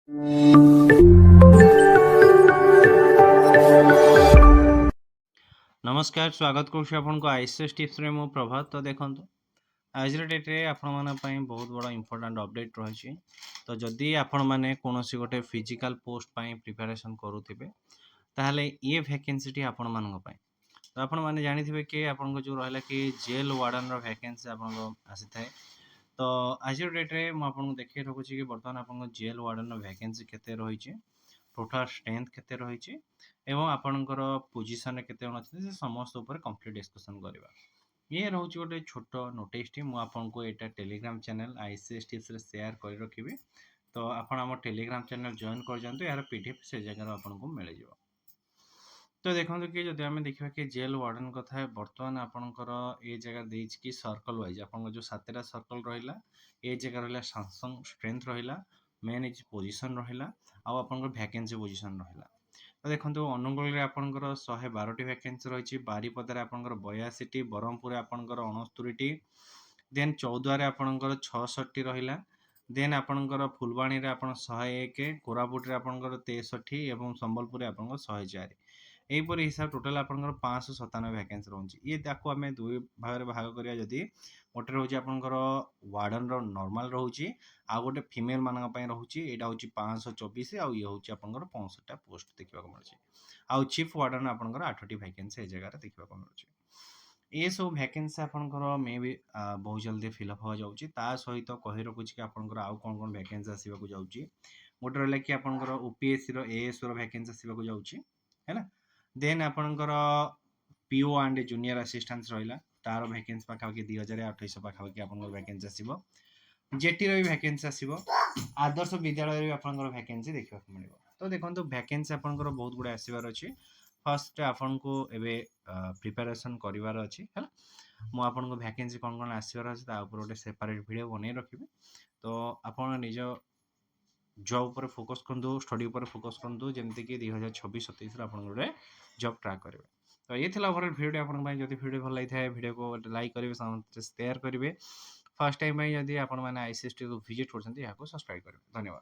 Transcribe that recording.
नमस्कार स्वागत करुँ आपको आईसीएस टिप्स रे मो प्रभात। तो देखो आज डेट रे आपण बहुत बड़ा इंपोर्टेंट अपडेट रही। तो जदि आपण मैंने कौन गोटे फिजिकल पोस्ट प्रिपरेशन करुवे ताहले ये वैकेंसी टी आपण मानक पई। तो आपण मैंने जानी कि आपन जो रहा कि जेल वार्डन वैकेंसी आपन आसी थाए। तो आज डेट रे मुझे देखिए रखुची कि बर्तमान आपन जेल वार्डन वैकेंसी केते रही, टोटाल स्ट्रेंथ केते रही एवं आपणकर पोजिशन केते जण अच्छे से समस्त ऊपर कंप्लीट डिस्कसन करवा। ये रोचे गोटे छोट नोटिस टी मुझको यहाँ टेलीग्राम चैनल आईसीएस टिप्स रे शेयर कर रखी। तो आपण आम टेलीग्राम चैनल जॉइन कर जातु, यार पीडीएफ से जगह आपको मिल जाए। तो देखो कि जब आम देखा कि जेल वार्डन कथा बर्तमान आपणकर ये जगह देछि कि सर्कल वाइज आपन जो 7टा सर्कल रहिला, ये जगह रहिला सैंक्शन स्ट्रेंथ रहिला, मेन इज पोजीशन रहिला आ आपन वैकेंसी पोजीशन रहिला। तो देखो अनुगुल में आपंकर 112टी वैकेंसी रही, बारिपदार आपंकर 82टी, ब्रह्मपुर आपंकर 69टी, देन चौद्वार आपंकर 66टी रहिला, देन आपंकर फुलवाणी रे आपन 101, कोरापुट रे आपंकर 63 एवं संबलपुर रे आपंकर 104। यहीपरि हिसाब टोटाल आपंकर 597 वैकेंसी रही। ये ताको आम दुई भाग में भाग करिया जदि गोटे रोचे आपंकर वार्डन रो नॉर्मल रोचे, आ गोटे फीमेल मानक पई रहउची, एटा होची 524 आ ये होची आपंकर 65टा पोस्ट देखा मिलूँ। आउ चीफ वार्डन आपंकर 8टी वैकेंसी ए जगह देखा मिलूँ। ये सब वैकेंसी आपंकर मे भी बहुत जल्दी फिलअप हो जाऊँगी। ता सहित कही रखुची कि आपंकर आउ कौन कौन वैकेंसी आसवाक जाऊँगी। गोटे रहा कि आपंकर ओपीएससी रो एएस रो वैकेंसी आसवाक जाऊँगी है। देन आपंकर पीओ एंड जूनियर असिस्टेंट रहा, तार वैकेंसी पाखापाखि 2800 पाखापाखि आप वैकेंसी आसो। जेटी भी वैकेंसी आसो, आदर्श विद्यालय भी आप वैकेंसी देखा मिले। तो देखो वैकेंसी आपंकर बहुत गुड़ा आसबार अच्छी। फर्स्ट आपन को एवं प्रिपेरेसन करार अच्छी है। मुझे वैकेंसी कौन कौन आसबार अच्छे गोटे सेपरेट वीडियो बन रखी। तो आप निज जॉब पर फोकस करूँ, स्टडी पर फोकस करूँ, जमीक 2026-27 आप गोटे जॉब ट्राक करेंगे। तो ये ओवरऑल वीडियो आपन जब वीडियो भल लगी है वीडियो को लाइक करेंगे, समस्त शेयर करेंगे। फर्स्ट टाइम जब आप आईसीएस टी को विजिट कर सब्सक्राइब करेंगे। धन्यवाद।